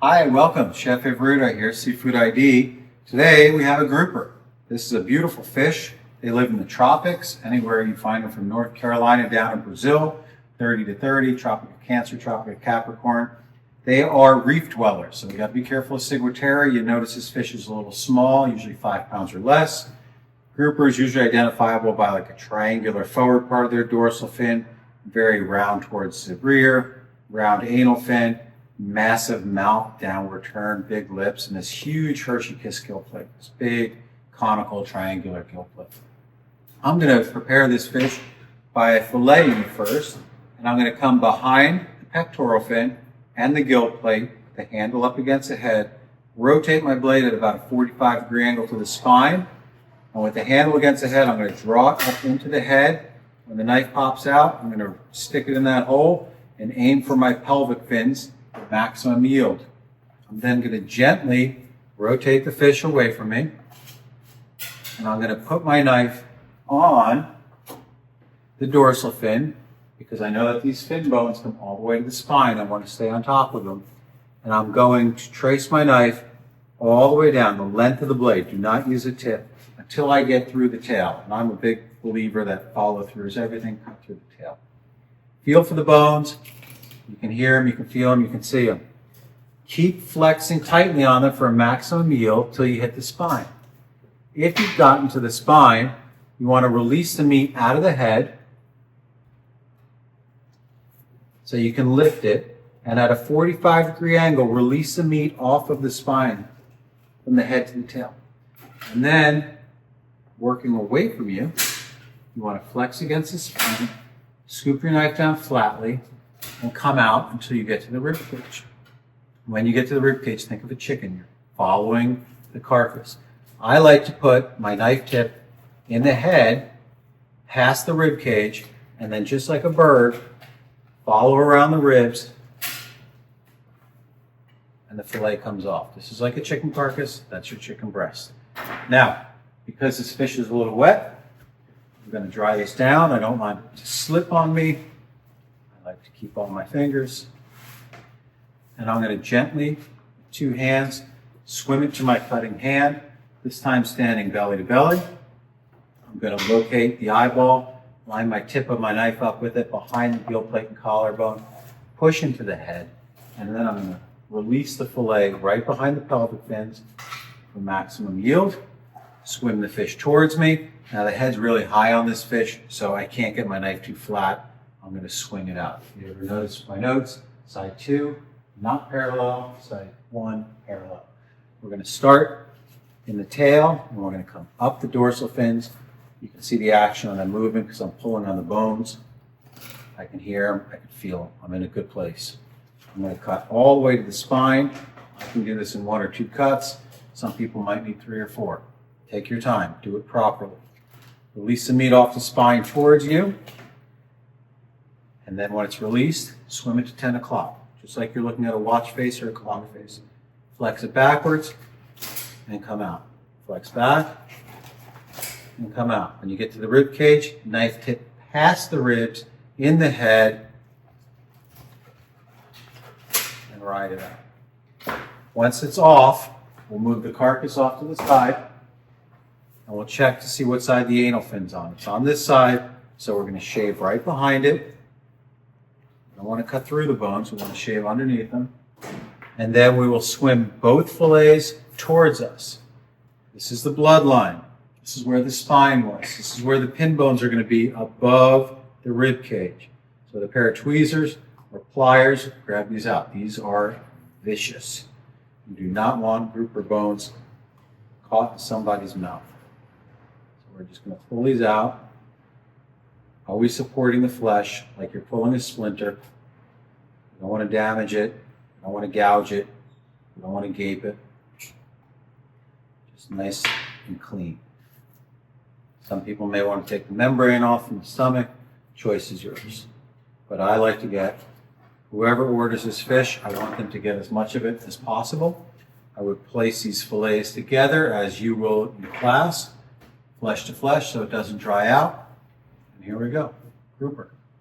Hi, welcome. Chef Viverito here, Seafood ID. Today we have a grouper. This is a beautiful fish. They live in the tropics, anywhere you find them from North Carolina down to Brazil, 30 to 30, Tropic of Cancer, Tropic of Capricorn. They are reef dwellers, so we got to be careful of ciguatera. You notice this fish is a little small, usually 5 pounds or less. Grouper is usually identifiable by like a triangular forward part of their dorsal fin, very round towards the rear, round anal fin, massive mouth, downward turn, big lips, and this huge Hershey kiss gill plate, this big conical triangular gill plate. I'm going to prepare this fish by filleting first, and I'm going to come behind the pectoral fin and the gill plate, the handle up against the head, rotate my blade at about a 45-degree angle to the spine, and with the handle against the head, I'm going to draw it up into the head. When the knife pops out, I'm going to stick it in that hole and aim for my pelvic fins for maximum yield. I'm then going to gently rotate the fish away from me, and I'm going to put my knife on the dorsal fin because I know that these fin bones come all the way to the spine. I want to stay on top of them. And I'm going to trace my knife all the way down the length of the blade. Do not use a tip until I get through the tail. And I'm a big believer that follow through is everything, cut through the tail. Feel for the bones. You can hear them, you can feel them, you can see them. Keep flexing tightly on them for a maximum yield till you hit the spine. If you've gotten to the spine, you want to release the meat out of the head so you can lift it, and at a 45-degree angle, release the meat off of the spine from the head to the tail. And then, working away from you, you want to flex against the spine, scoop your knife down flatly, and come out until you get to the rib cage. When you get to the rib cage, think of a chicken. You're following the carcass. I like to put my knife tip in the head, past the rib cage, and then just like a bird, follow around the ribs, and the fillet comes off. This is like a chicken carcass. That's your chicken breast. Now, because this fish is a little wet, I'm going to dry this down. I don't want it to slip on me. I like to keep all my fingers. And I'm going to gently, with 2 hands, swim it to my cutting hand, this time standing belly to belly. I'm going to locate the eyeball, line my tip of my knife up with it behind the gill plate and collarbone, push into the head, and then I'm going to release the fillet right behind the pelvic fins for maximum yield. Swim the fish towards me. Now the head's really high on this fish, so I can't get my knife too flat. I'm going to swing it out. If you ever notice my notes, side 2, not parallel, side 1, parallel. We're going to start in the tail, and we're going to come up the dorsal fins. You can see the action on that movement because I'm pulling on the bones. I can hear them, I can feel them. I'm in a good place. I'm going to cut all the way to the spine. I can do this in 1 or 2 cuts. Some people might need 3 or 4. Take your time, do it properly. Release the meat off the spine towards you. And then when it's released, swim it to 10 o'clock. Just like you're looking at a watch face or a clock face. Flex it backwards and come out. Flex back and come out. When you get to the rib cage, knife tip past the ribs, in the head, and ride it out. Once it's off, we'll move the carcass off to the side, and we'll check to see what side the anal fin's on. It's on this side, so we're going to shave right behind it. We don't want to cut through the bones, we want to shave underneath them. And then we will swim both fillets towards us. This is the bloodline. This is where the spine was. This is where the pin bones are going to be above the rib cage. So with a pair of tweezers or pliers, grab these out. These are vicious. You do not want grouper bones caught in somebody's mouth. So we're just going to pull these out, always supporting the flesh like you're pulling a splinter. You don't want to damage it. You don't want to gouge it. You don't want to gape it. Just nice and clean. Some people may want to take the membrane off from the stomach. Choice is yours. But I like to get, whoever orders this fish, I want them to get as much of it as possible. I would place these fillets together as you will in class, flesh to flesh, so it doesn't dry out. And here we go, grouper.